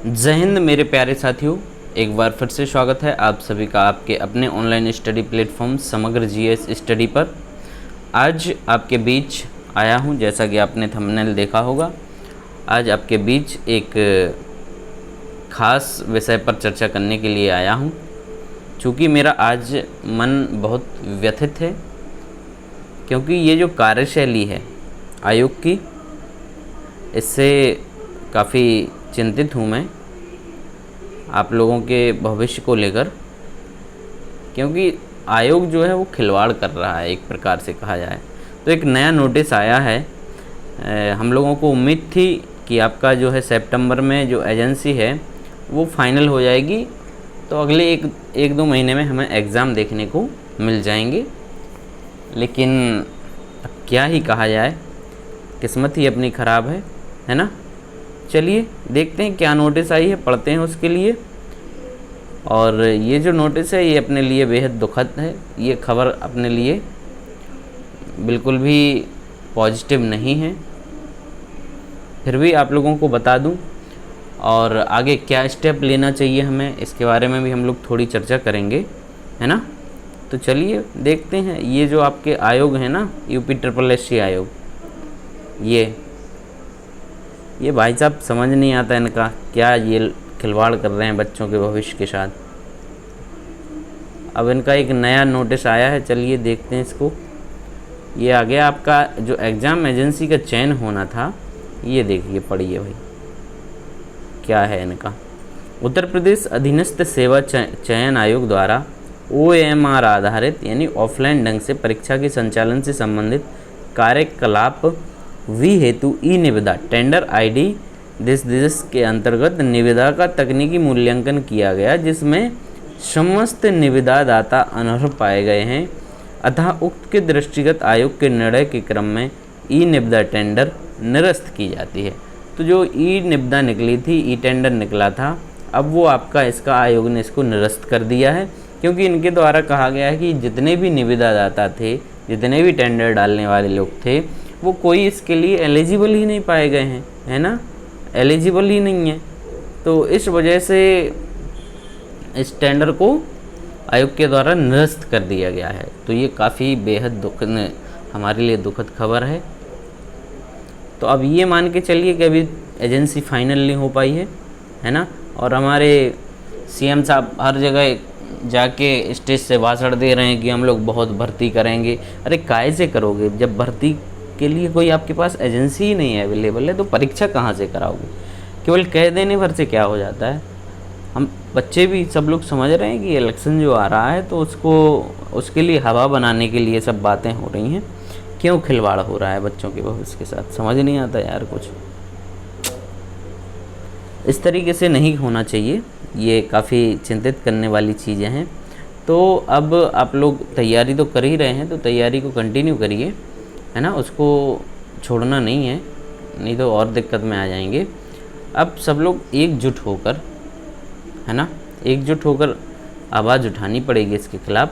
जय हिंद मेरे प्यारे साथियों, एक बार फिर से स्वागत है आप सभी का आपके अपने ऑनलाइन स्टडी प्लेटफॉर्म समग्र जीएस स्टडी पर। आज आपके बीच आया हूं, जैसा कि आपने थंबनेल देखा होगा। आज आपके बीच एक ख़ास विषय पर चर्चा करने के लिए आया हूं। चूँकि मेरा आज मन बहुत व्यथित है, क्योंकि ये जो कार्यशैली है आयोग की, इससे काफ़ी चिंतित हूँ मैं आप लोगों के भविष्य को लेकर। क्योंकि आयोग जो है वो खिलवाड़ कर रहा है, एक प्रकार से कहा जाए तो। एक नया नोटिस आया है। हम लोगों को उम्मीद थी कि आपका जो है सितंबर में जो एजेंसी है वो फाइनल हो जाएगी, तो अगले एक दो महीने में हमें एग्ज़ाम देखने को मिल जाएंगे। लेकिन अब क्या ही कहा जाए, किस्मत ही अपनी ख़राब है ना। चलिए देखते हैं क्या नोटिस आई है, पढ़ते हैं उसके लिए। और ये जो नोटिस है ये अपने लिए बेहद दुखद है। ये खबर अपने लिए बिल्कुल भी पॉजिटिव नहीं है, फिर भी आप लोगों को बता दूं। और आगे क्या स्टेप लेना चाहिए हमें, इसके बारे में भी हम लोग थोड़ी चर्चा करेंगे, है ना। तो चलिए देखते हैं। ये जो आपके आयोग हैं ना, UPSSC आयोग, ये भाई साहब समझ नहीं आता इनका क्या ये खिलवाड़ कर रहे हैं बच्चों के भविष्य के साथ। अब इनका एक नया नोटिस आया है, चलिए देखते हैं इसको। ये आ गया आपका जो एग्ज़ाम एजेंसी का चयन होना था, ये देखिए, पढ़िए भाई क्या है इनका। उत्तर प्रदेश अधीनस्थ सेवा चयन आयोग द्वारा OMR आधारित यानी ऑफलाइन ढंग से परीक्षा के संचालन से संबंधित कार्यकलाप हेतु ई निविदा टेंडर ID दिस के अंतर्गत निविदा का तकनीकी मूल्यांकन किया गया, जिसमें समस्त निविदादाता अनर्ह पाए गए हैं। अतः उक्त के दृष्टिगत आयोग के निर्णय के क्रम में ई निविदा टेंडर निरस्त की जाती है। तो जो ई निविदा निकली थी, ई टेंडर निकला था, अब वो आपका इसका आयोग ने इसको निरस्त कर दिया है। क्योंकि इनके द्वारा कहा गया है कि जितने भी निविदादाता थे, जितने भी टेंडर डालने वाले लोग थे, वो कोई इसके लिए एलिजिबल ही नहीं पाए गए हैं, है ना, एलिजिबल ही नहीं है। तो इस वजह से इस टेंडर को आयोग के द्वारा निरस्त कर दिया गया है। तो ये काफ़ी बेहद हमारे लिए दुखद खबर है। तो अब ये मान के चलिए कि अभी एजेंसी फाइनल नहीं हो पाई है ना। और हमारे CM साहब हर जगह जाके स्टेज से भाषण दे रहे हैं कि हम लोग बहुत भर्ती करेंगे। अरे काहे से करोगे, जब भर्ती के लिए कोई आपके पास एजेंसी ही नहीं है अवेलेबल है, तो परीक्षा कहाँ से कराओगे। केवल कह देने भर से क्या हो जाता है। हम बच्चे भी सब लोग समझ रहे हैं कि इलेक्शन जो आ रहा है, तो उसके लिए हवा बनाने के लिए सब बातें हो रही हैं। क्यों खिलवाड़ हो रहा है बच्चों के भविष्य के साथ, समझ नहीं आता यार। कुछ इस तरीके से नहीं होना चाहिए, ये काफ़ी चिंतित करने वाली चीज़ें हैं। तो अब आप लोग तैयारी तो कर ही रहे हैं, तो तैयारी को कंटिन्यू करिए, है ना, उसको छोड़ना नहीं है, नहीं तो और दिक्कत में आ जाएंगे। अब सब लोग एकजुट होकर, है ना, एकजुट होकर आवाज़ उठानी पड़ेगी इसके ख़िलाफ़।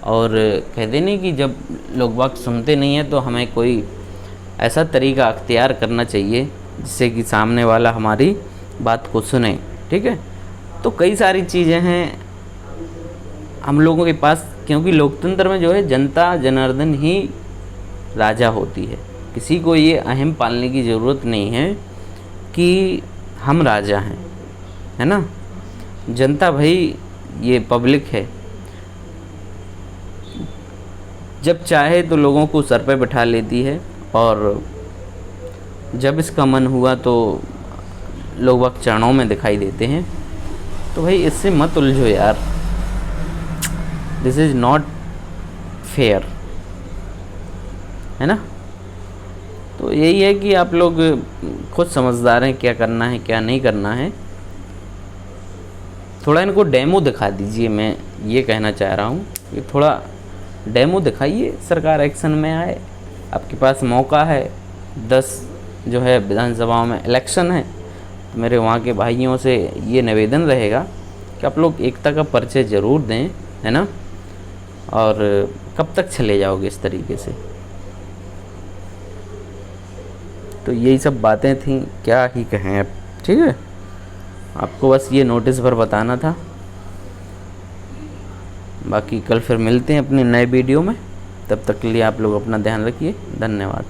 और कहते नहीं कि जब लोग बाग सुनते नहीं हैं, तो हमें कोई ऐसा तरीका अख्तियार करना चाहिए जिससे कि सामने वाला हमारी बात को सुने, ठीक है। तो कई सारी चीज़ें हैं हम लोगों के पास, क्योंकि लोकतंत्र में जो है जनता जनार्दन ही राजा होती है। किसी को ये अहम पालने की ज़रूरत नहीं है कि हम राजा हैं, है ना। जनता भाई ये पब्लिक है, जब चाहे तो लोगों को सर पे बैठा लेती है, और जब इसका मन हुआ तो लोग वक्त चरणों में दिखाई देते हैं। तो भाई इससे मत उलझो यार, दिस इज़ नॉट फेयर, है ना। तो यही है कि आप लोग खुद समझदार हैं क्या करना है क्या नहीं करना है। थोड़ा इनको डेमो दिखा दीजिए, मैं ये कहना चाह रहा हूँ कि थोड़ा डेमो दिखाइए, सरकार एक्शन में आए। आपके पास मौका है, 10 जो है विधानसभाओं में इलेक्शन है। तो मेरे वहाँ के भाइयों से ये निवेदन रहेगा कि आप लोग एकता का परिचय ज़रूर दें, है ना। और कब तक चले जाओगे इस तरीके से। तो यही सब बातें थी, क्या ही कहें अब, ठीक है। आपको बस ये नोटिस पर बताना था। बाकी कल फिर मिलते हैं अपने नए वीडियो में, तब तक के लिए आप लोग अपना ध्यान रखिए। धन्यवाद।